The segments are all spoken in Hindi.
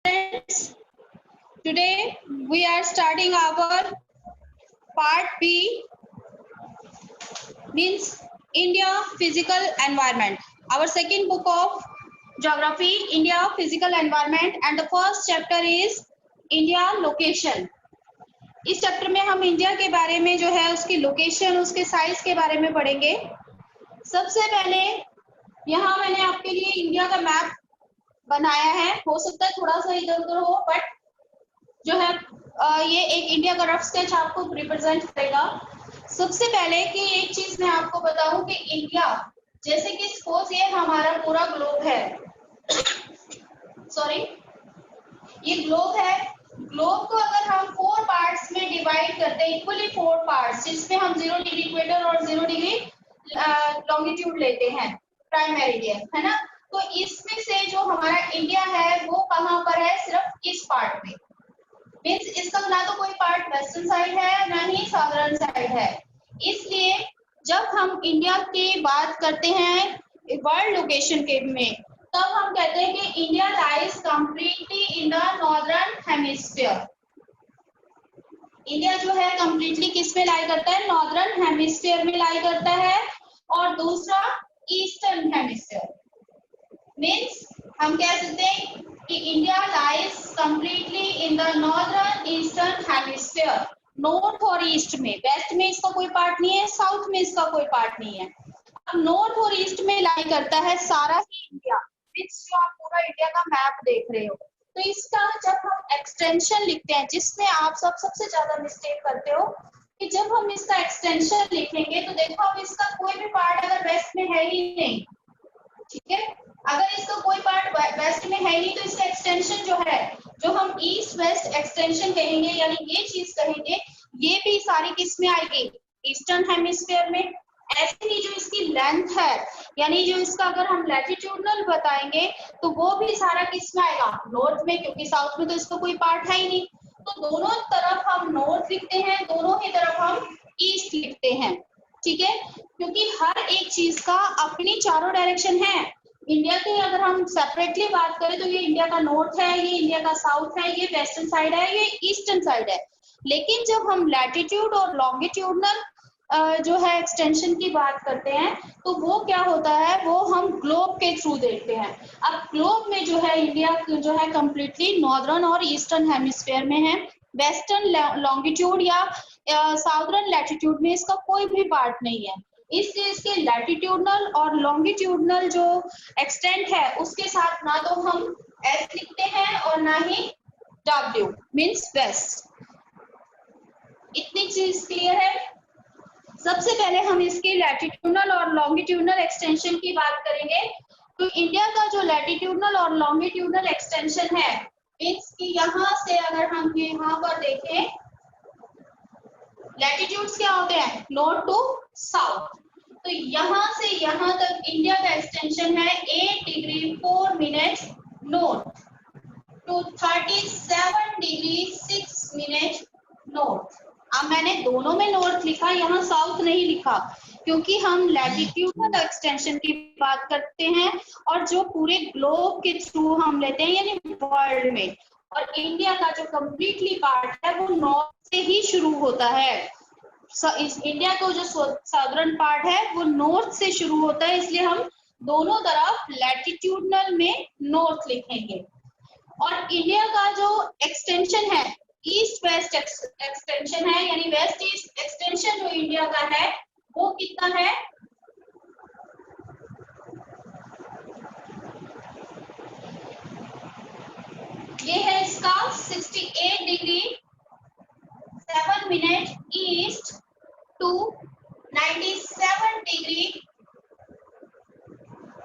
students, today we are starting our part B, means India physical environment. Our second book of geography, India physical environment, and the first chapter is India location. इस चैप्टर में हम इंडिया के बारे में जो है उसकी लोकेशन, उसके साइज के बारे में पढ़ेंगे। सबसे पहले यहाँ मैंने आपके लिए इंडिया का मैप बनाया है, हो सकता है थोड़ा सा इधर उधर हो, बट जो है ये एक इंडिया का रफ स्केच आपको रिप्रेजेंट करेगा। सबसे पहले कि एक चीज मैं आपको बताऊं कि इंडिया, जैसे कि सपोज ये हमारा पूरा ग्लोब है, सॉरी ये ग्लोब है। ग्लोब को अगर हम 4 पार्ट्स में डिवाइड करते हैं, इक्वली 4 पार्ट्स, जिसमें हम 0 डिग्री इक्वेटर और 0 डिग्री लॉन्गिट्यूड लेते हैं, प्राइम मेरिडियन, है ना। तो इसमें से जो हमारा इंडिया है वो कहाँ पर है, सिर्फ इस पार्ट में। मीन्स इसका ना तो कोई पार्ट वेस्टर्न साइड है ना ही साउदर्न साइड है। इसलिए जब हम इंडिया की बात करते हैं वर्ल्ड लोकेशन के में, तब हम कहते हैं कि India lies completely in the northern hemisphere. India जो है कंप्लीटली किस में लाई करता है, नॉर्दर्न हेमिस्फीयर में लाई करता है। और दूसरा ईस्टर्न हेमिस्फीयर, मीन्स हम कह सकते हैं कि India lies completely in the northern eastern hemisphere. North और ईस्ट में, वेस्ट में इसका कोई पार्ट नहीं है, साउथ में इसका कोई पार्ट नहीं है। अब नॉर्थ और ईस्ट में लाई करता है सारा ही इंडिया। मीन्स जो आप पूरा इंडिया का मैप देख रहे हो, तो इसका जब हम एक्सटेंशन लिखते हैं, जिसमें आप सबसे ज्यादा मिस्टेक करते हो कि जब हम इसका एक्सटेंशन लिखेंगे तो देखो अब इसका कोई भी पार्ट अगर वेस्ट में है ही नहीं, ठीक है, अगर इसका कोई पार्ट वेस्ट में है नहीं तो इसका एक्सटेंशन जो है, जो हम ईस्ट वेस्ट एक्सटेंशन कहेंगे, यानी ये चीज कहेंगे, ये भी सारी किस में आएगी, ईस्टर्न हेमिस्फीयर में। ऐसे ही जो इसकी लेंथ है, यानी जो इसका अगर हम लैटिट्यूडनल बताएंगे तो वो भी सारा किस में आएगा, नॉर्थ में, क्योंकि साउथ में तो इसका कोई पार्ट है ही नहीं। तो दोनों तरफ हम नॉर्थ लिखते हैं, दोनों ही तरफ हम ईस्ट लिखते हैं, ठीक है, क्योंकि हर एक चीज का अपनी चारों डायरेक्शन है। इंडिया की अगर हम सेपरेटली बात करें तो ये इंडिया का नॉर्थ है, ये इंडिया का साउथ है, ये वेस्टर्न साइड है, ये ईस्टर्न साइड है। लेकिन जब हम लैटिट्यूड और लॉन्गिट्यूडनल जो है एक्सटेंशन की बात करते हैं तो वो क्या होता है, वो हम ग्लोब के थ्रू देखते हैं। अब ग्लोब में जो है इंडिया जो है कंप्लीटली नॉर्दर्न और ईस्टर्न हेमिस्फीयर में है। वेस्टर्न लॉन्गिट्यूड या साउदर्न लैटिट्यूड में इसका कोई भी पार्ट नहीं है। इसलिए इसके लैटिट्यूडनल और लॉन्गिट्यूडनल जो एक्सटेंट है उसके साथ ना तो हम एस लिखते हैं और ना ही डब्ल्यू, मीन्स वेस्ट। इतनी चीज क्लियर है। सबसे पहले हम इसकी लैटिट्यूडनल और लॉन्गिट्यूडनल एक्सटेंशन की बात करेंगे। तो इंडिया का जो लैटिट्यूडनल और लॉन्गिट्यूडनल एक्सटेंशन है, मीन्स कि यहाँ से अगर हम यहाँ पर देखें, लैटिट्यूड्स क्या होते हैं, नॉर्थ टू साउथ। तो यहाँ से यहाँ तक इंडिया का एक्सटेंशन है 8 degree 4 minute north to 37 degree 6 minute north. अब मैंने दोनों में नॉर्थ लिखा, यहाँ साउथ नहीं लिखा, क्योंकि हम लैटिट्यूडनल एक्सटेंशन की बात करते हैं और जो पूरे ग्लोब के थ्रू हम लेते हैं, यानी वर्ल्ड में। और इंडिया का जो कंप्लीटली पार्ट है वो नॉर्थ से ही शुरू होता है। इस इंडिया का जो साउदर्न पार्ट है वो नॉर्थ से शुरू होता है, इसलिए हम दोनों तरफ लैटिट्यूडनल में नॉर्थ लिखेंगे। और इंडिया का जो एक्सटेंशन है, ईस्ट वेस्ट एक्सटेंशन है, यानी वेस्ट ईस्ट एक्सटेंशन जो इंडिया का है वो कितना है, ये है इसका 68 degree 7 minute east to 97 degree,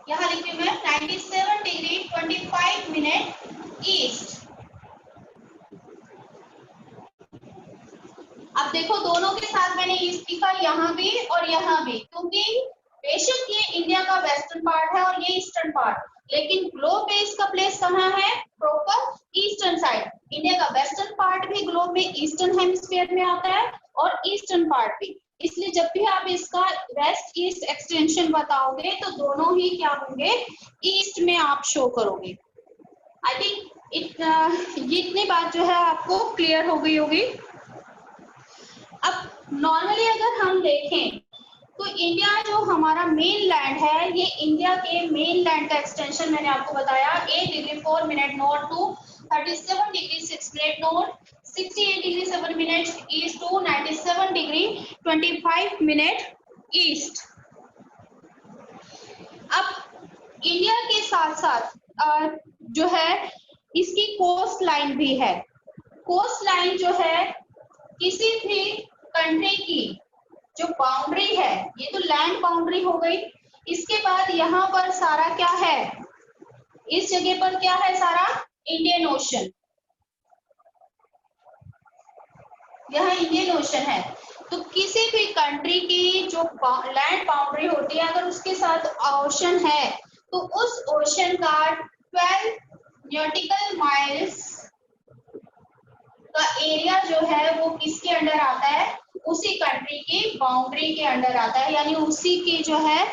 यहाँ लिखी मैं 97 डिग्री 25 मिनट ईस्ट। अब देखो दोनों के साथ मैंने ईस्ट लिखा, यहाँ भी और यहाँ भी, क्योंकि बेशक ये इंडिया का वेस्टर्न पार्ट है और ये ईस्टर्न पार्ट, लेकिन ग्लोब में इसका प्लेस कहाँ है, प्रॉपर ईस्टर्न साइड। इंडिया का वेस्टर्न पार्ट भी ग्लोब में ईस्टर्न हेमिस्फीयर में आता है और ईस्टर्न पार्ट भी। इसलिए जब भी आप इसका वेस्ट ईस्ट एक्सटेंशन बताओगे तो दोनों ही क्या होंगे, ईस्ट में आप शो करोगे। आई थिंक ये इतनी बात जो है आपको क्लियर हो गई होगी। अब नॉर्मली अगर हम देखें तो इंडिया जो हमारा मेन लैंड है, ये इंडिया के मेन लैंड का एक्सटेंशन मैंने आपको बताया 8 degree 4 minute north to 37 degree 6 minute north, 68 degree 7 minute east to 97 degree 25 minute east. अब इंडिया के साथ साथ जो है इसकी कोस्ट लाइन भी है। कोस्ट लाइन जो है किसी भी कंट्री की जो बाउंड्री है, ये तो लैंड बाउंड्री हो गई। इसके बाद यहाँ पर सारा क्या है, इस जगह पर क्या है, सारा इंडियन ओशन, यह इंडियन ओशन है। तो किसी भी कंट्री की जो लैंड बाउंड्री होती है, अगर उसके साथ ओशन है तो उस ओशन का 12 नॉटिकल माइल्स का एरिया जो है वो किसके अंडर आता है, उसी कंट्री की बाउंड्री के अंडर आता है, यानी उसी की जो है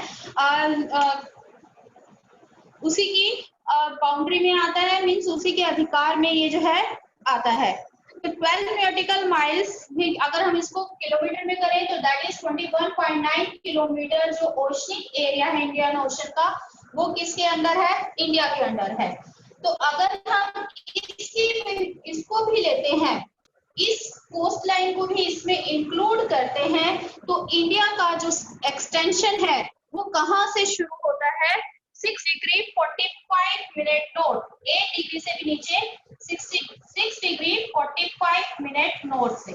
उसी की बाउंड्री में आता है, मीन्स उसी के अधिकार में ये जो है आता है। तो 12 नॉटिकल माइल्स भी अगर हम इसको किलोमीटर में करें तो दैट इज 21.9 किलोमीटर। जो ओशनिक एरिया है इंडियन ओशन का, वो किसके अंदर है, इंडिया के अंडर है। तो अगर हम इसको भी लेते हैं, इस कोस्ट लाइन को भी इसमें इंक्लूड करते हैं, तो इंडिया का जो एक्सटेंशन है वो कहाँ से शुरू होता है, 6 डिग्री 45 मिनट नॉर्थ, 8 डिग्री से भी नीचे 6 डिग्री 45 मिनट नॉर्थ से।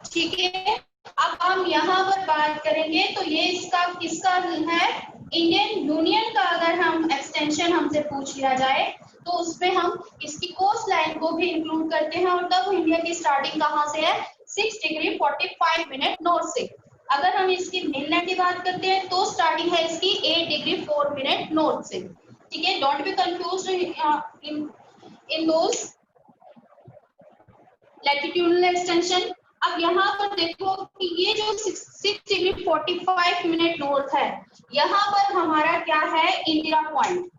ठीक है, अब हम यहाँ पर बात करेंगे तो ये इसका किसका है, इंडियन यूनियन का अगर हम एक्सटेंशन हमसे पूछ लिया जाए तो उसमें हम इसकी कोस्ट लाइन को भी इंक्लूड करते हैं, और तब इंडिया की स्टार्टिंग कहाँ से है, 6 डिग्री 45 मिनट नॉर्थ से। अगर हम इसकी मेनलैंड की बात करते हैं तो स्टार्टिंग है इसकी 8 डिग्री 4 मिनट नॉर्थ से। ठीक है, don't be confused in those latitudinal extension. अब यहाँ पर देखो कि ये जो 6 डिग्री 45 मिनट नॉर्थ है, यहाँ पर हमारा क्या है, इंदिरा पॉइंट।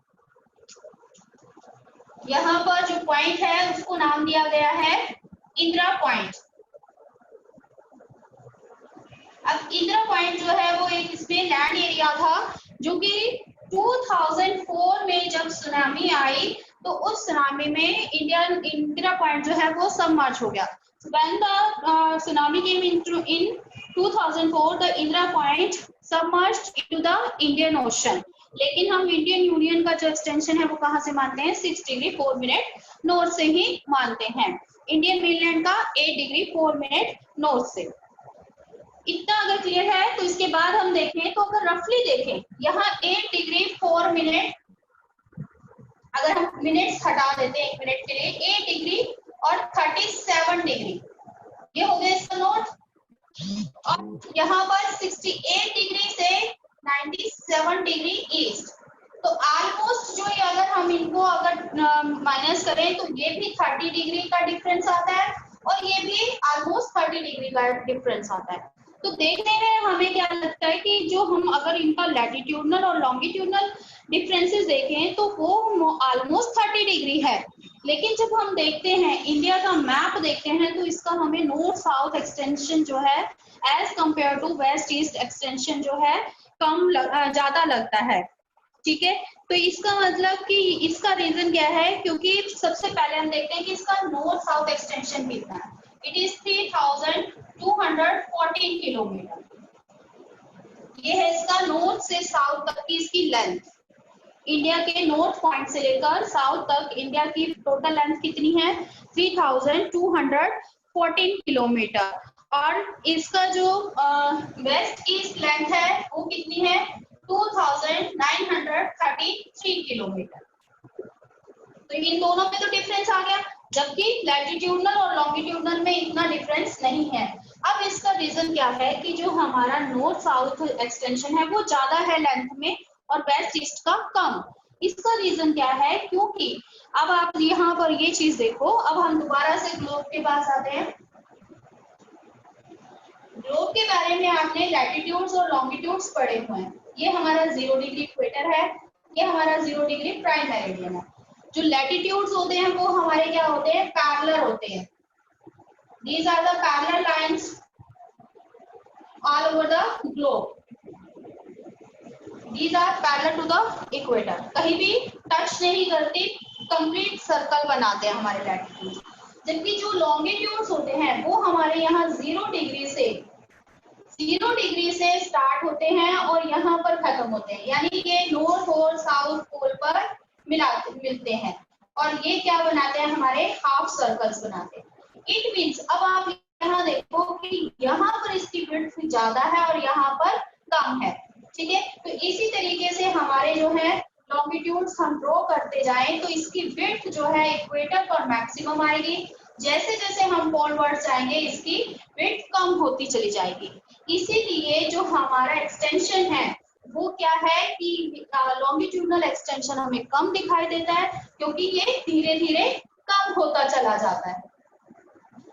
यहाँ पर जो पॉइंट है उसको नाम दिया गया है इंदिरा पॉइंट। अब इंदिरा पॉइंट जो है वो एक इसमें लैंड एरिया था, जो कि 2004 में जब सुनामी आई तो उस सुनामी में इंदिरा पॉइंट जो है वो सबमर्ज हो गया। When the tsunami came in 2004, the Indira Point submerged into the Indian Ocean. लेकिन हम इंडियन यूनियन का जो एक्सटेंशन है वो कहाँ से मानते हैं, 6 डिग्री 4 मिनट नॉर्थ से ही मानते हैं। इंडियन मेनलैंड का 8 डिग्री 4 मिनट नॉर्थ से। इतना अगर क्लियर है तो इसके बाद हम देखें तो अगर रफली देखें, यहाँ 8 डिग्री 4 मिनट, अगर हम मिनट्स हटा देते हैं 1 मिनट के लिए, 8 डिग्री और 37 डिग्री, ये हो गया इसका नॉर्थ। और यहाँ पर 68 डिग्री से 97 डिग्री ईस्ट। तो ऑलमोस्ट जो ये अगर हम इनको अगर माइनस करें तो ये भी 30 डिग्री का डिफरेंस आता है और ये भी ऑलमोस्ट 30 डिग्री का डिफरेंस आता है। तो देखने में हमें क्या लगता है कि जो हम अगर इनका लैटिट्यूडनल और लॉन्गिट्यूडनल डिफरेंसेस देखें तो वो ऑलमोस्ट 30 डिग्री है, लेकिन जब हम देखते हैं इंडिया का मैप देखते हैं तो इसका हमें नॉर्थ साउथ एक्सटेंशन जो है as compare to west east extension जो है कम ज्यादा लगता है। ठीक है, तो इसका मतलब कि इसका रीजन क्या है, क्योंकि सबसे पहले हम देखते हैं कि इसका नॉर्थ साउथ एक्सटेंशन कितना है। It is 3214 kilometre. ये है इसका नॉर्थ से साउथ तक की इसकी लेंथ। इंडिया के नॉर्थ पॉइंट से लेकर साउथ तक इंडिया की टोटल लेंथ कितनी है, 3214 किलोमीटर। और इसका जो वेस्ट ईस्ट लेंथ है वो कितनी है, 2933 किलोमीटर। तो इन दोनों में तो डिफरेंस आ गया, जबकि लैटिट्यूडनल और लॉन्गिट्यूडनल में इतना डिफरेंस नहीं है। अब इसका रीजन क्या है कि जो हमारा नॉर्थ साउथ एक्सटेंशन है वो ज्यादा है लेंथ में और वेस्ट ईस्ट का कम। इसका रीजन क्या है, क्योंकि अब आप यहाँ पर ये चीज देखो, अब हम दोबारा से ग्लोब के पास आते हैं। ग्लोब के बारे में आपने लैटिट्यूड्स और लॉन्गिट्यूड्स पढ़े हुए हैं। ये हमारा 0 डिग्री इक्वेटर है, ये हमारा 0 डिग्री प्राइम मेरिडियन है। जो लैटिट्यूड्स होते हैं वो हमारे क्या होते हैं, पैरेलल होते हैं। These are the parallel lines all over the globe. These are parallel to the equator, कहीं भी टच नहीं करती, कंप्लीट सर्कल बनाते हैं हमारे लैटिट्यूड। जबकि जो लॉन्गिट्यूड्स होते हैं वो हमारे यहाँ 0 डिग्री से स्टार्ट होते हैं और यहाँ पर खत्म होते हैं, यानी कि नॉर्थ और साउथ पोल पर मिलते हैं और ये क्या बनाते हैं, हमारे हाफ सर्कल्स बनाते हैं। इट मीन्स अब आप यहाँ देखो कि यहाँ पर इसकी विड्थ ज्यादा है और यहाँ पर कम है, ठीक है। तो इसी तरीके से हमारे जो है लॉन्गिट्यूड्स हम ड्रॉ करते जाएं तो इसकी विड्थ जो है इक्वेटर पर मैक्सिमम आएगी, जैसे जैसे हम पोलवर्ड्स जाएंगे इसकी विड्थ कम होती चली जाएगी। इसीलिए जो हमारा एक्सटेंशन है वो क्या है कि लॉन्गिट्यूडनल एक्सटेंशन हमें कम दिखाई देता है क्योंकि ये धीरे धीरे कम होता चला जाता है।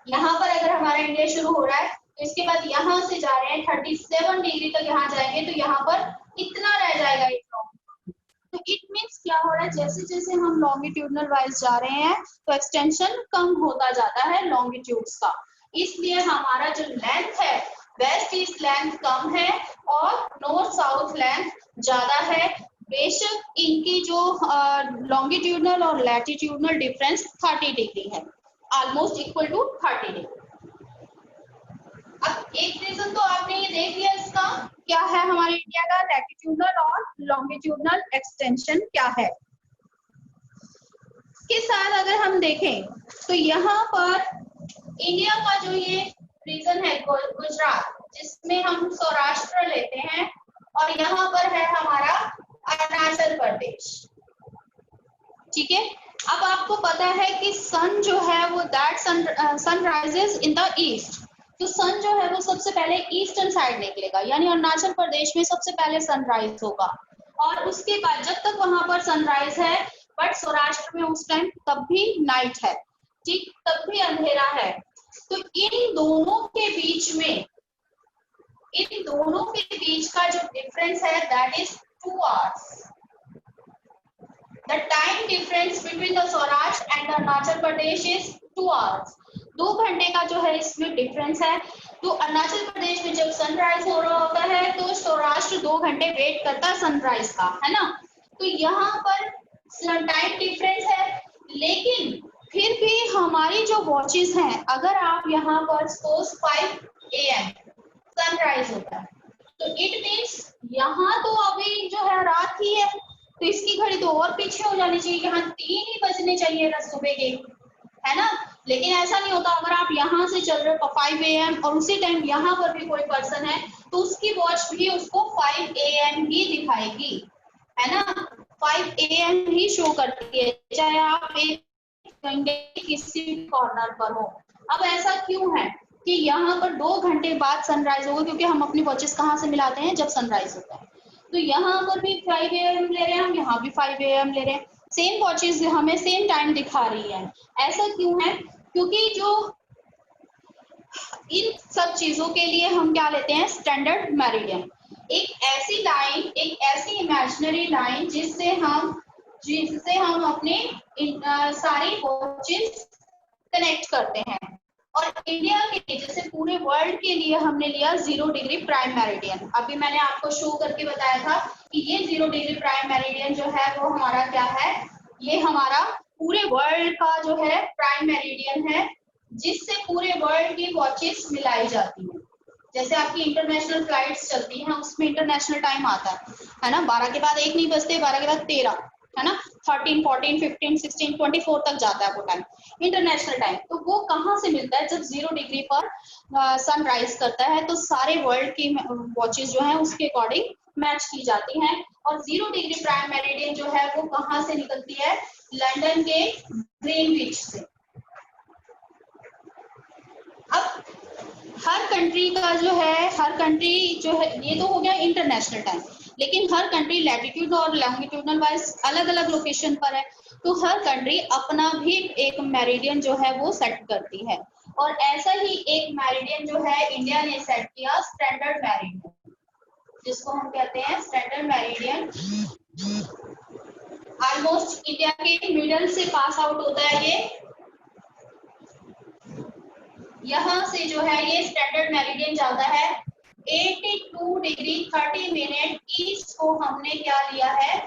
यहाँ पर अगर हमारा इंडिया शुरू हो रहा है तो इसके बाद यहाँ से जा रहे हैं 37 डिग्री तक यहाँ जाएंगे तो यहाँ पर इतना रह जाएगा एक लॉन्गिट्यूड। तो इट मीन्स क्या हो रहा है, जैसे जैसे हम लॉन्गिट्यूडनल वाइज जा रहे हैं तो एक्सटेंशन कम होता जाता है लॉन्गिट्यूड्स का। इसलिए हमारा जो लेंथ है वेस्ट ईस्ट लेंथ कम है और नॉर्थ साउथ लेंथ ज्यादा है। बेशक इनकी जो लॉन्गिट्यूडनल और लैटिट्यूडनल डिफरेंस 30 डिग्री है, ऑलमोस्ट इक्वल टू 30 डिग्री। अब एक रीजन तो आपने ये देख लिया इसका, क्या है हमारे इंडिया का लैटिट्यूडनल और लॉन्गिट्यूडनल एक्सटेंशन क्या है। इसके साथ अगर हम देखें तो यहाँ पर इंडिया का जो ये रीजन है गुजरात, जिसमें हम सौराष्ट्र लेते हैं, और यहाँ पर है हमारा अरुणाचल प्रदेश, ठीक है। अब आपको पता है कि सन जो है वो that sun rises in the east, तो सन जो है वो सबसे पहले ईस्टर्न साइड निकलेगा, यानी अरुणाचल प्रदेश में सबसे पहले सनराइज होगा और उसके बाद जब तक वहां पर सनराइज है बट सौराष्ट्र में उस टाइम तब भी नाइट है, ठीक, तब भी अंधेरा है। तो इन दोनों के बीच का जो डिफरेंस है that is 2 hours। The time difference between the Saurashtra and the Arunachal Pradesh is 2 hours। 2 घंटे का जो है इसमें डिफरेंस है। तो अरुणाचल प्रदेश में जब सनराइज हो रहा होता है तो सौराष्ट्र 2 घंटे वेट करता है सनराइज का, है ना। तो यहाँ पर टाइम डिफरेंस है, लेकिन फिर भी हमारी जो वॉचेस हैं, अगर आप यहाँ पर सपोज 5 AM सनराइज होता है तो इट मीन्स यहाँ तो अभी जो है रात ही है, तो इसकी घड़ी तो और पीछे हो जानी चाहिए, यहाँ 3 ही बजने चाहिए ना सुबह के, है ना। लेकिन ऐसा नहीं होता, अगर आप यहाँ से चल रहे हो 5 AM और उसी टाइम यहाँ पर भी कोई पर्सन है तो उसकी वॉच भी उसको 5 AM ही दिखाएगी, है ना। 5 AM ही शो करती है, चाहे आप एक किसी कॉर्नर पर हो। अब ऐसा क्यों है कि यहाँ पर 2 घंटे बाद सनराइज होगा, क्योंकि हम अपनी वॉचेस कहाँ से मिलाते हैं, जब सनराइज होता है। तो यहाँ पर भी 5 AM ले रहे हैं हम, यहाँ भी 5 AM ले रहे हैं, सेम वॉचेस हमें सेम टाइम दिखा रही है। ऐसा क्यों है, क्योंकि जो इन सब चीजों के लिए हम क्या लेते हैं, स्टैंडर्ड मेरिडियन, एक ऐसी लाइन, एक ऐसी इमेजिनरी लाइन जिससे हम अपने सारी वॉचेस कनेक्ट करते हैं। और इंडिया के लिए, जैसे पूरे वर्ल्ड के लिए हमने लिया 0 डिग्री प्राइम मेरिडियन। अभी मैंने आपको शो करके बताया था कि ये 0 डिग्री प्राइम मेरिडियन जो है वो हमारा क्या है, ये हमारा पूरे वर्ल्ड का जो है प्राइम मेरिडियन है, जिससे पूरे वर्ल्ड की वॉचेस मिलाई जाती हैं। जैसे आपकी इंटरनेशनल फ्लाइट्स चलती हैं उसमें इंटरनेशनल टाइम आता है ना, 12 के बाद 1 नहीं बजते, 12 के बाद 13, है ना, 13, 14, 15, 16, 24 तक जाता है वो टाइम, इंटरनेशनल टाइम। तो वो कहाँ से मिलता है, जब 0 डिग्री पर सनराइज करता है तो सारे वर्ल्ड की वॉचेस जो है उसके अकॉर्डिंग मैच की जाती हैं। और 0 डिग्री प्राइम मेरिडियन जो है वो कहाँ से निकलती है, लंदन के ग्रीनविच से। अब हर कंट्री का जो है, हर कंट्री जो है, ये तो हो गया इंटरनेशनल टाइम, लेकिन हर कंट्री लैटिट्यूड और लॉन्गिट्यूडनल वाइज अलग अलग लोकेशन पर है, तो हर कंट्री अपना भी एक मेरिडियन जो है वो सेट करती है। और ऐसा ही एक मेरिडियन जो है इंडिया ने सेट किया, स्टैंडर्ड मेरिडियन, जिसको हम कहते हैं स्टैंडर्ड मेरिडियन। ऑलमोस्ट इंडिया के मिडल से पास आउट होता है ये। यहाँ से जो है ये स्टैंडर्ड मेरिडियन जाता है 82 डिग्री 30 मिनट ईस्ट को हमने क्या लिया है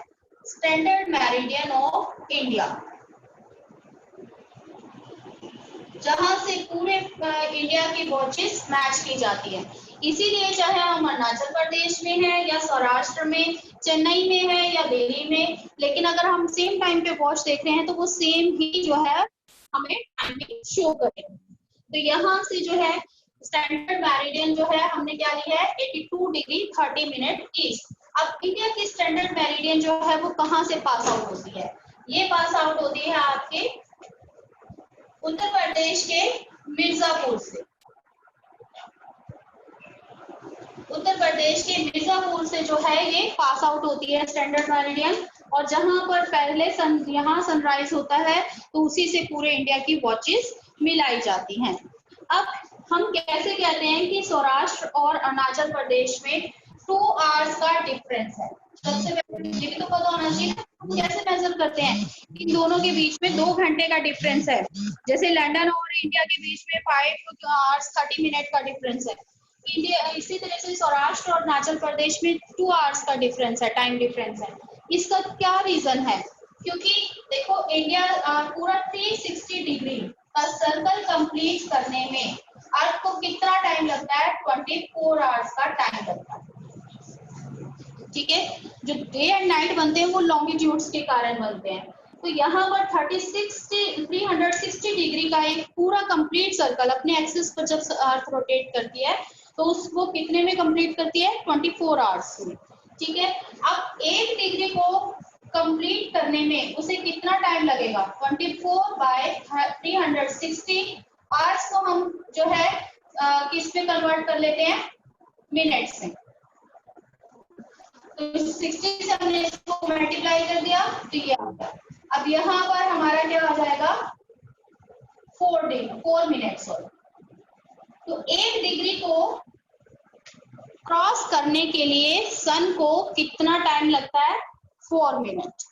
स्टैंडर्ड मेरिडियन ऑफ इंडिया, जहां से पूरे इंडिया की वॉचेस मैच की जाती है। इसीलिए चाहे हम अरुणाचल प्रदेश में है या सौराष्ट्र में, चेन्नई में है या दिल्ली में, लेकिन अगर हम सेम टाइम पे वॉच देख रहे हैं तो वो सेम ही जो है हमें टाइमिंग शो करेगा। तो यहाँ से जो है स्टैंडर्ड मेरिडियन जो है हमने क्या लिया है 82 डिग्री 30 मिनट ईस्ट। अब इंडिया की स्टैंडर्ड मेरिडियन जो है वो कहाँ से पास आउट होती है? ये पास आउट होती है आपके उत्तर प्रदेश के मिर्जापुर से। उत्तर प्रदेश के मिर्जापुर से जो है ये पास आउट होती है स्टैंडर्ड मेरिडियन, और जहां पर पहले यहाँ सनराइज होता है तो उसी से पूरे इंडिया की वॉचेस मिलाई जाती हैं। अब हम कैसे कहते हैं कि सौराष्ट्र और अरुणाचल प्रदेश में 2 आवर्स का डिफरेंस है? सबसे पहले ये भी तो पता होना चाहिए हम कैसे मेजर करते हैं। इन दोनों के बीच में 2 घंटे का डिफरेंस है, जैसे लंदन और इंडिया के बीच में 5 आवर्स 30 मिनट का डिफरेंस है। इंडिया इसी तरह से सौराष्ट्र और अरुणाचल प्रदेश में 2 आवर्स का डिफरेंस है, टाइम डिफरेंस है। इसका क्या रीजन है? क्योंकि देखो इंडिया पूरा 360 डिग्री का सर्कल कंप्लीट करने में अर्थ को कितना टाइम लगता है? 24 आवर्स का टाइम लगता है। ठीक है, जो डे एंड नाइट बनते हैं वो लॉन्गिट्यूड्स के कारण बनते हैं। तो यहाँ पर 360 डिग्री का एक पूरा कंप्लीट सर्कल अपने एक्सिस पर जब अर्थ रोटेट करती है तो उसको कितने में कंप्लीट करती है? 24 आवर्स में। ठीक है, अब 1 डिग्री को कंप्लीट करने में उसे कितना टाइम लगेगा? 24 बाय 360 आवर्स को हम जो है किस में कन्वर्ट कर लेते हैं? मिनट्स में। तो 60 से हमने इसको मल्टीप्लाई कर दिया तो ये आ गया। अब यहाँ पर हमारा क्या आ जाएगा? 4 मिनट्स। तो 1 डिग्री को क्रॉस करने के लिए सन को कितना टाइम लगता है? 4 मिनट।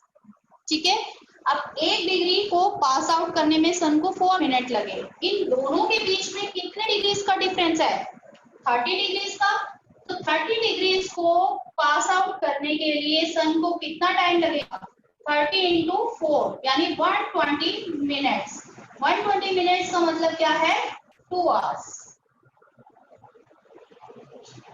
ठीक है, अब 1 डिग्री को पास आउट करने में सन को 4 मिनट लगे। इन दोनों के बीच में कितने डिग्रीज का डिफरेंस है? 30 डिग्रीज का। तो 30 डिग्रीज को पास आउट करने के लिए सन को कितना टाइम लगेगा? 30 इंटू 4 यानी 120 मिनट्स। 120 मिनट्स का मतलब क्या है? 2 आवर्स।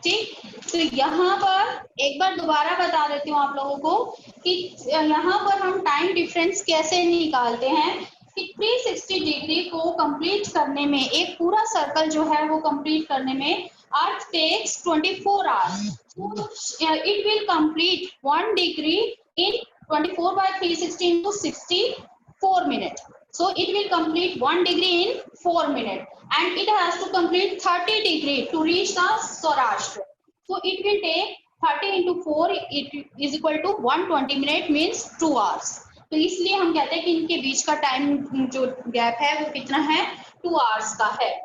ठीक, तो यहाँ पर एक बार दोबारा बता देती हूँ आप लोगों को कि यहाँ पर हम टाइम डिफरेंस कैसे निकालते हैं कि 360 डिग्री को कंप्लीट करने में, एक पूरा सर्कल जो है वो कंप्लीट करने में earth takes 24 hours. It will complete 1 degree in 24 by 360 into 64 minutes. So it will complete 1 degree in 4 minutes, and it has to complete 30 degree to reach the Saurashtra. So it will take 30 into 4, it is equal to 120 minutes, means 2 hours. तो इसलिए हम कहते हैं कि इनके बीच का टाइम जो गैप है वो कितना है? 2 hours का है।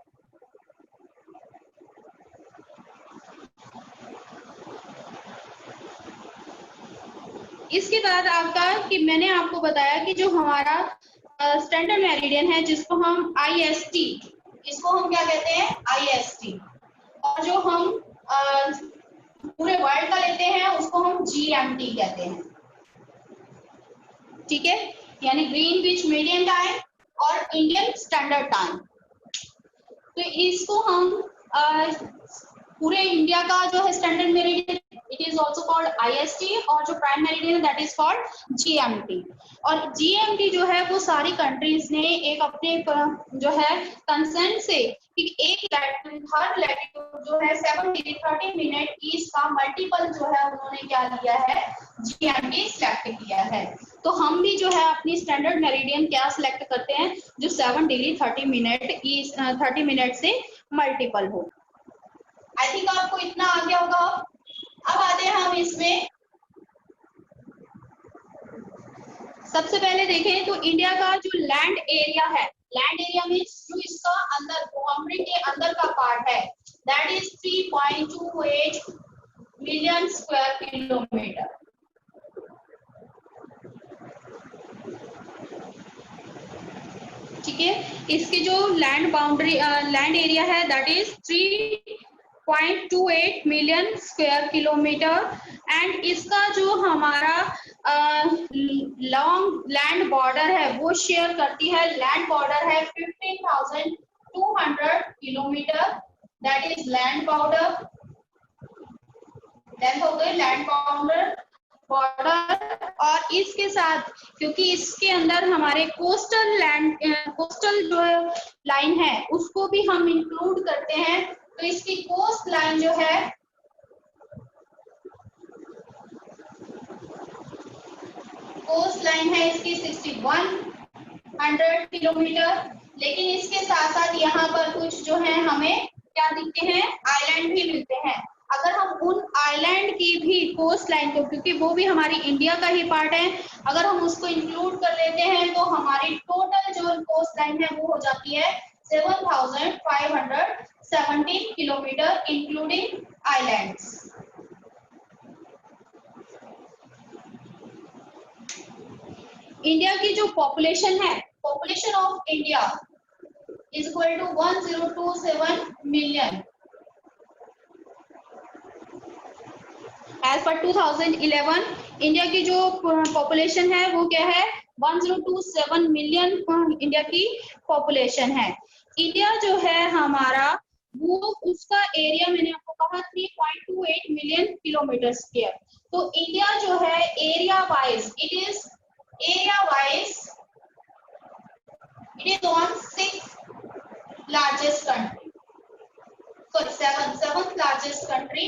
इसके बाद आपका कि मैंने आपको बताया कि जो हमारा स्टैंडर्ड मेरिडियन है जिसको हम IST, इसको हम क्या कहते हैं? IST। और जो हम पूरे वर्ल्ड का लेते हैं उसको हम GMT कहते हैं। ठीक है, यानी ग्रीनविच मीडियन टाइम और इंडियन स्टैंडर्ड टाइम। तो इसको हम पूरे इंडिया का जो है standard meridian, it is also called IST, और जो prime meridian that is called GMT। और GMT जो है वो सारी कंट्रीज ने एक अपने जो है कंसेंट से कि एक हर लैटिट्यूड जो है 7 डिग्री 30 मिनट ईस्ट का मल्टीपल जो है उन्होंने क्या लिया है? GMT सिलेक्ट किया है। तो हम भी जो है अपनी स्टैंडर्ड मेरिडियन क्या सिलेक्ट करते हैं? जो 7 डिग्री 30 मिनट ईस्ट 30 मिनट से मल्टीपल हो। आई थिंक आपको इतना आ गया होगा। अब आते हैं हम इसमें, सबसे पहले देखें तो इंडिया का जो लैंड एरिया है, लैंड एरिया में जो इसका अंदर बाउंड्री के अंदर का पार्ट है, that is 3.28 million square kilometre. ठीक है। इसकी जो लैंड बाउंड्री लैंड एरिया है that is 3.28 million square kilometre and इसका जो हमारा लॉन्ग लैंड बॉर्डर है वो शेयर करती है, लैंड बॉर्डर है 15,200 kilometre, that is land border, length हो गई लैंड बॉर्डर और इसके साथ क्योंकि इसके अंदर हमारे कोस्टल लैंड कोस्टल जो लाइन है उसको भी हम इंक्लूड करते हैं, तो इसकी कोस्ट लाइन जो है कोस्ट लाइन है इसकी 6100 किलोमीटर, लेकिन इसके साथ साथ यहाँ पर कुछ जो है हमें क्या दिखते हैं, आइलैंड भी मिलते हैं। अगर हम उन आइलैंड की भी कोस्ट लाइन को, क्योंकि वो भी हमारी इंडिया का ही पार्ट है, अगर हम उसको इंक्लूड कर लेते हैं तो हमारी टोटल जो कोस्ट लाइन है वो हो जाती है 7517 किलोमीटर इंक्लूडिंग आइलैंड्स। इंडिया की जो पॉपुलेशन है, population of India is equal to 1027 million as per 2011। India की जो पॉपुलेशन है वो क्या है, 1027 मिलियन इंडिया की पॉपुलेशन है। इंडिया जो है हमारा वो उसका एरिया मैंने आपको कहा 3.28 मिलियन किलोमीटर स्क्वायर। तो इंडिया जो है area wise it is on 6th largest country, sorry 7th largest country।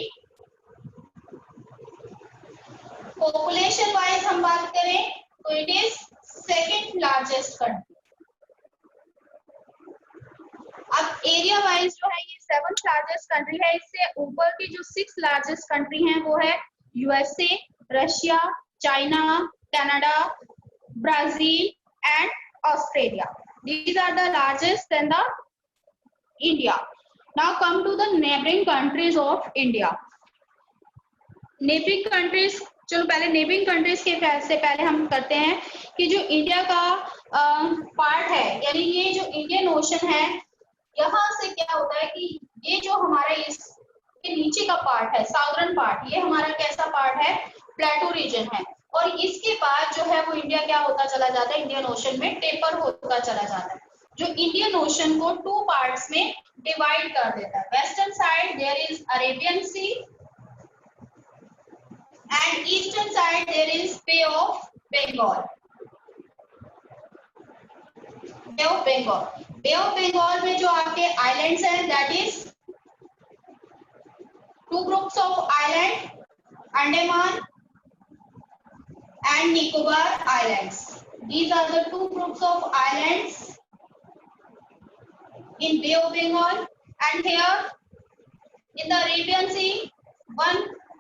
Population wise हम बात करें तो it is 2nd largest country. अब एरिया वाइज जो है ये 7th लार्जेस्ट कंट्री है, इससे ऊपर की जो 6th लार्जेस्ट कंट्री है वो है USA, Russia, China, Canada, Brazil and Australia. These are the largest than the India. Now come to the neighboring countries of India. Neighboring countries, चलो पहले नेबरिंग कंट्रीज के से पहले हम करते हैं कि जो इंडिया का पार्ट है, यानी ये जो इंडियन ओशन है, यहाँ से क्या होता है कि ये जो हमारा इसके नीचे का पार्ट है, साउदर्न पार्ट, ये हमारा कैसा पार्ट है, प्लेटो रीजन है, और इसके बाद जो है वो इंडिया क्या होता चला जाता है, इंडियन ओशन में टेपर होता चला जाता है, जो इंडियन ओशन को 2 पार्ट्स में डिवाइड कर देता है। Western side there is Arabian sea and eastern side there is Bay of Bengal. Bay of Bengal. Bay of Bengal में जो आपके islands हैं that is 2 groups of island, Andaman and Nicobar Islands. These are the 2 groups of islands in Bay of Bengal, and here in the Arabian Sea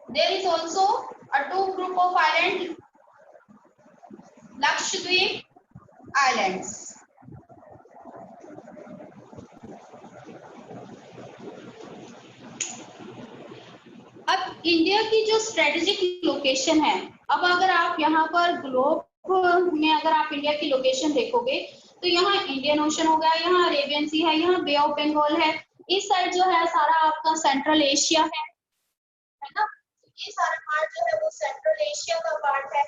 there is also a 2 group of island, Lakshadweep Islands. अब इंडिया की जो स्ट्रेटेजिक लोकेशन है, अब अगर आप यहाँ पर ग्लोब में अगर आप इंडिया की लोकेशन देखोगे तो यहाँ इंडियन ओशन हो गया, यहाँ अरेबियन सी है, यहाँ बे ऑफ बंगाल है, इस साइड जो है सारा आपका सेंट्रल एशिया है ना, ये सारा पार्ट जो है वो सेंट्रल एशिया का पार्ट है।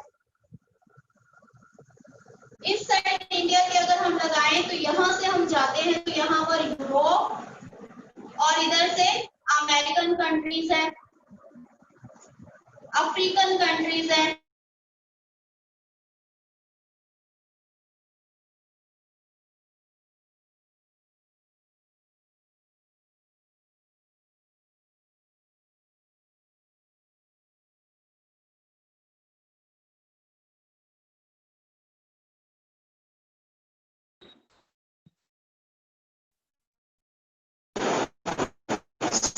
इस साइड इंडिया के अगर हम लगाएं तो यहाँ से हम जाते हैं तो यहाँ पर यूरोप और इधर से अमेरिकन कंट्रीज है, अफ्रीकन कंट्रीज है,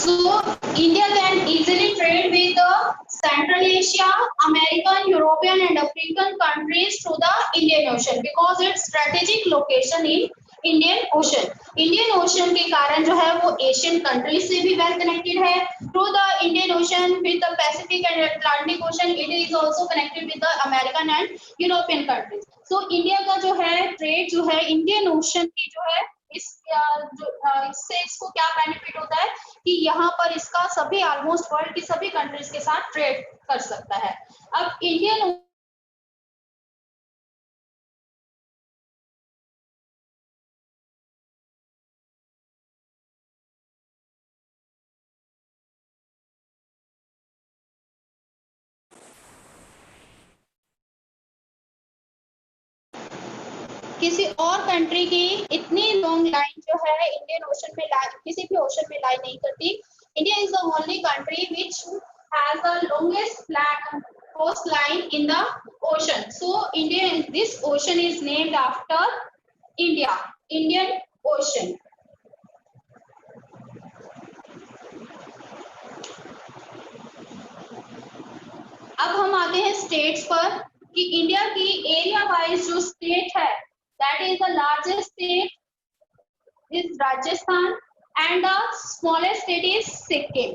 So India can easily trade with the Central Asia, American, European and African countries through the Indian Ocean because its strategic location in Indian ocean के कारण जो है वो एशियन कंट्रीज से भी वेल कनेक्टेड है। Through the Indian ocean with the Pacific and Atlantic ocean it is also connected with the American and European countries. So India का जो है ट्रेड जो है इंडियन ओशन की जो है इससे इसको क्या बेनिफिट होता है कि यहाँ पर इसका सभी ऑलमोस्ट वर्ल्ड की सभी कंट्रीज के साथ ट्रेड कर सकता है। अब इंडियन किसी और कंट्री की इतनी लॉन्ग लाइन जो है इंडियन ओशन में किसी भी ओशन में लाई नहीं करती। India is the only country which has the longest coast line in the ocean. So India this ocean is named after India, Indian ocean. अब हम आते हैं स्टेट्स पर कि इंडिया की एरिया वाइज जो स्टेट है that is the largest state is Rajasthan and the smallest state is Sikkim.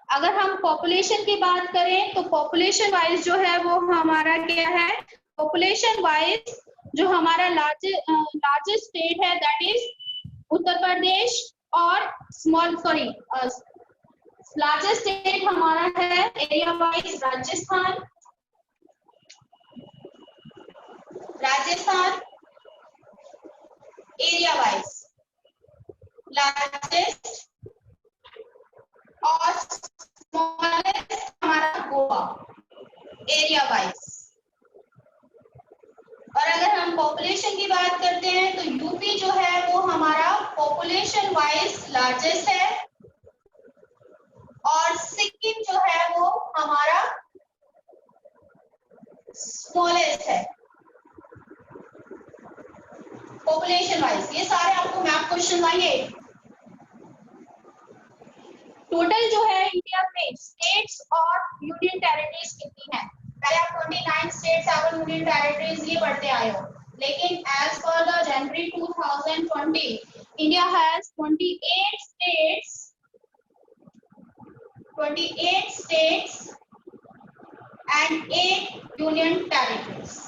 अगर हम पॉपुलेशन की बात करें तो पॉपुलेशन वाइज जो है वो हमारा क्या है, पॉपुलेशन वाइज जो हमारा लार्जेस्ट स्टेट है दैट इज उत्तर प्रदेश और लार्जेस्ट स्टेट हमारा है area wise Rajasthan area wise largest और स्मॉलेस्ट हमारा गोवा एरिया वाइज। और अगर हम पॉपुलेशन की बात करते हैं तो यूपी जो है वो हमारा पॉपुलेशन वाइज लार्जेस्ट है और सिक्किम जो है वो हमारा स्मॉलेस्ट है पॉपुलेशन वाइज। ये सारे आपको मैप क्वेश्चन आएंगे। टोटल जो है इंडिया में स्टेट्स और यूनियन टेरिटरीज कितनी है? पहले आप 29 स्टेट्स और यूनियन टेरिटरीज ये पढ़ते आए हो, लेकिन as per the January 2020 India has 28 states and 8 union territories.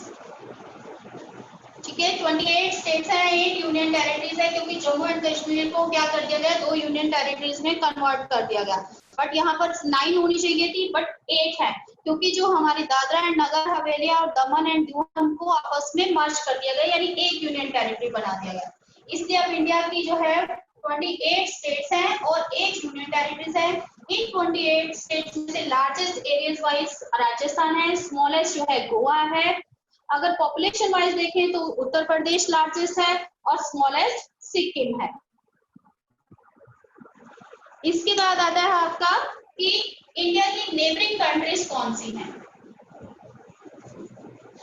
ठीक है, 28 स्टेट्स हैं, 8 यूनियन टेरिटरीज है, क्योंकि जम्मू एंड कश्मीर को क्या कर दिया गया, 2 यूनियन टेरिटरीज में कन्वर्ट कर दिया गया। बट यहाँ पर 9 होनी चाहिए थी बट 8 है, क्योंकि जो हमारी दादरा एंड नगर हवेली और दमन एंड दीव को आपस में मर्ज कर दिया गया, यानी एक यूनियन टेरिटरी बना दिया गया। इसलिए अब इंडिया की जो है 28 स्टेट्स हैं और 8 यूनियन टेरिटरीज है। इन 28 स्टेट्स में से लार्जेस्ट एरियाज वाइज राजस्थान है, स्मॉलेस्ट जो है गोवा है। अगर पॉपुलेशन वाइज देखें तो उत्तर प्रदेश लार्जेस्ट है और स्मॉलेस्ट सिक्किम है। इसके बाद आता है आपका कि इंडिया की नेबरिंग कंट्रीज कौन सी हैं।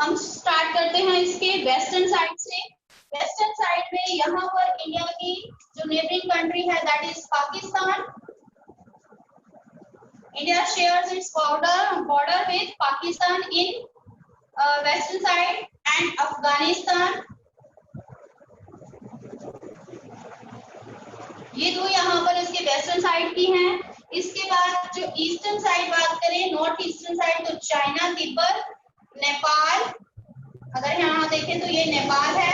हम स्टार्ट करते हैं इसके वेस्टर्न साइड से। वेस्टर्न साइड में यहाँ पर इंडिया की जो नेबरिंग कंट्री है that is Pakistan. India shares its border with Pakistan in western side and Afghanistan. ये दो यहाँ पर इसके वेस्टर्न साइड की हैं। इसके बाद जो ईस्टर्न साइड बात करें, नॉर्थ ईस्टर्न साइड, तो चाइना, तिब्बत, नेपाल। अगर यहाँ देखें तो ये नेपाल है,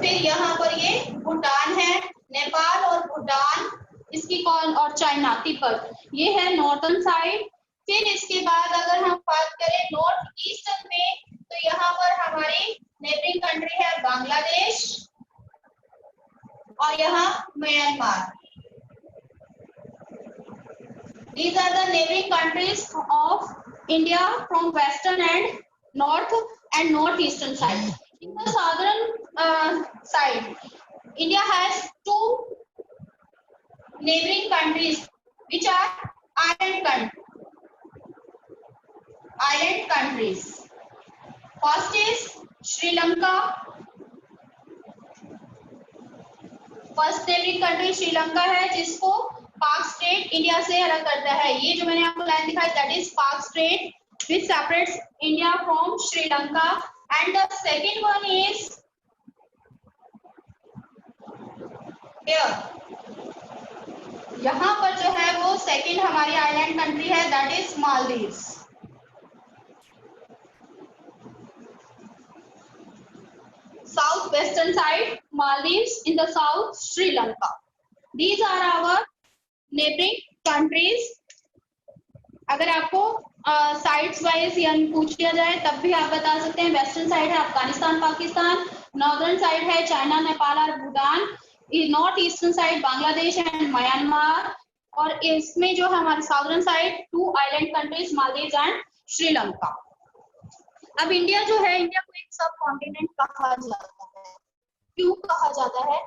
फिर यहाँ पर ये भूटान है। नेपाल और भूटान इसकी कौन, और चाइना, तिब्बत, ये है नॉर्थर्न साइड। फिर इसके बाद अगर हम बात करें नॉर्थ ईस्टर्न में, तो यहाँ पर हमारी नेबरिंग कंट्री है बांग्लादेश और यहाँ Myanmar. These are the neighboring countries of India from western and northeastern side. In the southern side, India has two neighboring countries which are island countries. First is Sri Lanka. First neighbouring country Sri Lanka है, जिसको पाक स्टेट इंडिया से अलग करता है। ये जो मैंने आपको लाइन दिखाई दैट इज पाक state which separates India from Sri Lanka. And the second one is Here, यहाँ पर जो है वो सेकंड हमारी आइलैंड कंट्री है, that is Maldives. South western side Maldives, in the south Sri Lanka. These are our neighboring countries. अगर आपको साइड्स वाइज पूछ लिया जाए तब भी आप बता सकते हैं। वेस्टर्न साइड है अफगानिस्तान पाकिस्तान, नॉर्दर्न साइड है चाइना नेपाल और Bhutan, north eastern side Bangladesh and Myanmar, और इसमें जो है हमारे southern side 2 island countries Maldives and Sri Lanka. अब इंडिया जो है, इंडिया को एक सब कॉन्टिनेंट कहा जाता है। क्यों कहा जाता है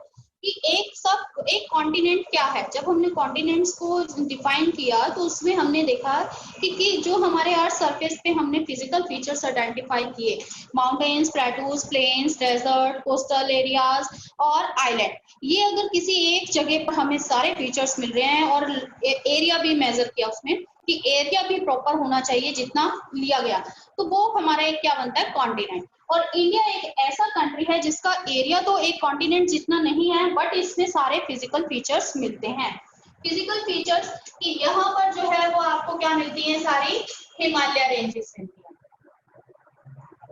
कि एक कॉन्टिनेंट क्या है? जब हमने कॉन्टिनेंट्स को डिफाइन किया तो उसमें हमने देखा कि जो हमारे अर्थ सरफेस पे हमने फिजिकल फीचर्स आइडेंटिफाई किए, mountains, plateaus, plains, desert, coastal areas और आइलैंड। ये अगर किसी एक जगह पर हमें सारे फीचर्स मिल रहे हैं और एरिया भी मेजर किया उसमें कि एरिया भी प्रॉपर होना चाहिए जितना लिया गया, तो वो हमारा एक क्या बनता है, कॉन्टिनेंट। और इंडिया एक ऐसा कंट्री है जिसका एरिया तो एक कॉन्टिनेंट जितना नहीं है, बट इसमें सारे फिजिकल फीचर्स मिलते हैं। फिजिकल फीचर्स कि यहाँ पर जो है वो आपको क्या मिलती है, सारी हिमालय रेंजेस मिलती है।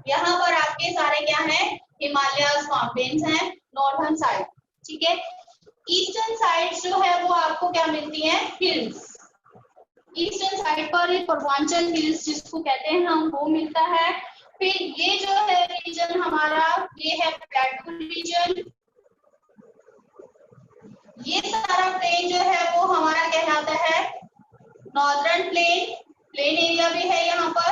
यहाँ पर आपके सारे क्या है, हिमालयस माउंटेन्स हैं नॉर्दर्न साइड, ठीक है। ईस्टर्न साइड जो है वो आपको क्या मिलती है, हिल्स। ईस्टर्न साइड पर पूर्वांचल हिल्स जिसको कहते हैं हम, वो मिलता है। फिर ये जो है रीजन हमारा, ये है प्लेटू रीजन। ये सारा प्लेन जो है वो हमारा कहलाता है नॉर्दर्न प्लेन, प्लेन एरिया भी है यहाँ पर।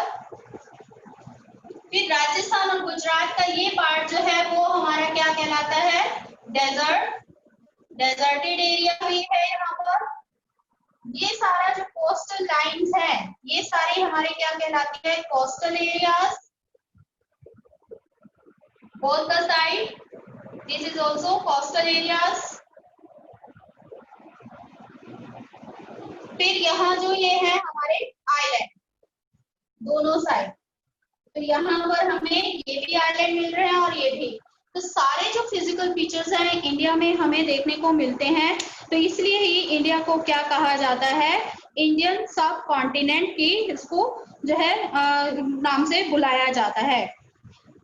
फिर राजस्थान और गुजरात का ये पार्ट जो है वो हमारा क्या कहलाता है, डेजर्ट, डेजर्टेड एरिया भी है यहाँ पर। ये सारा जो कोस्टल लाइंस है ये सारी हमारे क्या कहलाती है, coastal areas. Both the side this is also coastal areas. फिर यहाँ जो ये है हमारे आइलैंड दोनों साइड, तो यहाँ पर हमें ये भी आइलैंड मिल रहे हैं और ये भी। तो सारे जो फिजिकल फीचर्स हैं इंडिया में हमें देखने को मिलते हैं, तो इसलिए ही इंडिया को क्या कहा जाता है, इंडियन सब कॉन्टिनेंट की इसको जो है नाम से बुलाया जाता है।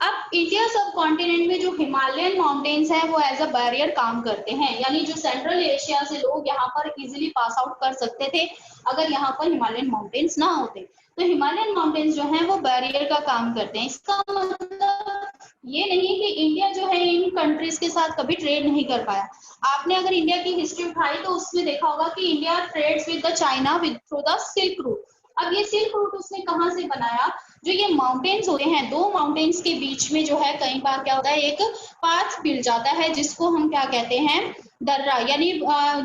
अब इंडिया सब कॉन्टिनेंट में जो हिमालयन माउंटेन्स हैं वो एज अ बैरियर काम करते हैं, यानी जो सेंट्रल एशिया से लोग यहाँ पर इजीली पास आउट कर सकते थे अगर यहाँ पर हिमालयन माउंटेन्स ना होते। तो हिमालयन माउंटेन्स जो हैं वो बैरियर का काम करते हैं। इसका मतलब ये नहीं कि इंडिया जो है इन कंट्रीज के साथ कभी ट्रेड नहीं कर पाया। आपने अगर इंडिया की हिस्ट्री उठाई तो उसमें देखा होगा कि India trades with the China with through the silk route. अब ये सिल्क रूट उसने कहाँ से बनाया, जो ये माउंटेन्स होते हैं, 2 माउंटेन्स के बीच में जो है कई बार क्या होता है, एक पाथ मिल जाता है जिसको हम क्या कहते हैं, दर्रा, यानी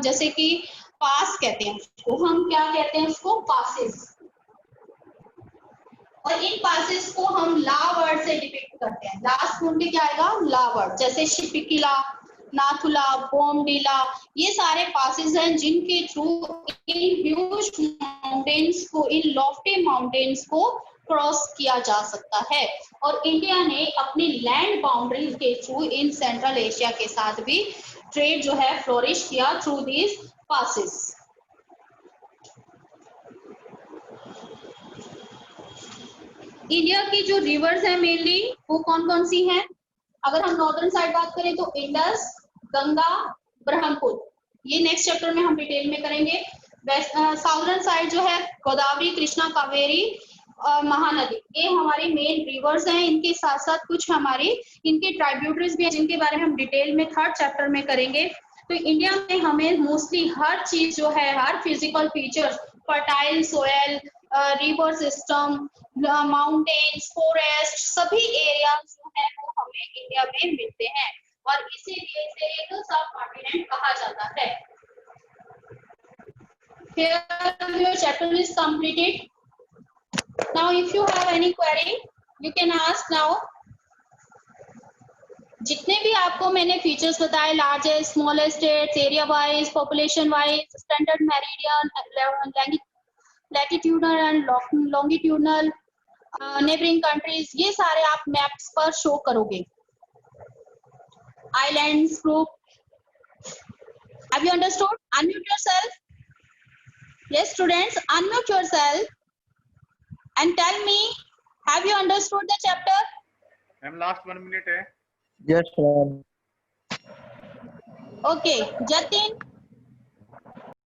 जैसे कि पास कहते हैं उसको, हम क्या कहते हैं उसको, पासेस। और इन पासेस को हम ला वर्ड से डिपिक्ट करते हैं। लास्ट सुन के क्या आएगा, ला वर्ड, जैसे शिपिकिला, नाथुला, बोमडिला, ये सारे पासेस हैं जिनके थ्रू इन ह्यूज माउंटेन्स को, इन लॉफ्टी माउंटेन्स को क्रॉस किया जा सकता है। और इंडिया ने अपनी लैंड बाउंड्रीज के थ्रू इन सेंट्रल एशिया के साथ भी ट्रेड जो है फ्लोरिश किया थ्रू दीज पासेस। इंडिया की जो रिवर्स है मेनली वो कौन कौन सी हैं, अगर हम नॉर्दर्न साइड बात करें तो इंडस, गंगा, ब्रह्मपुत्र, ये नेक्स्ट चैप्टर में हम डिटेल में करेंगे। साउदर्न साइड जो है गोदावरी, कृष्णा, कावेरी, महानदी, ये हमारी मेन रिवर्स हैं। इनके साथ साथ कुछ हमारी इनके ट्राइब्यूटरीज भी हैं जिनके बारे में हम डिटेल में 3rd चैप्टर में करेंगे। तो इंडिया में हमें मोस्टली हर चीज जो है, हर physical features, fertile soil, river system, mountains, forest, सभी एरियाज जो है वो हमें इंडिया में मिलते हैं और इसीलिए इसे एक सब कॉन्टिनेंट कहा जाता है। Here your chapter is completed. Now if you have any query you can ask now. जितने भी आपको मैंने फीचर्स बताए, largest, smallest states, area wise, population wise, standard meridian, latitudinal and longitudinal, neighbouring countries, ये सारे आप मैप्स पर शो करोगे। Islands group, Have you understood? Unmute yourself. Yes, students, unmute yourself and tell me, have you understood the chapter? Ma'am last 1 minute है. Yes, ma'am. Okay, Jatin,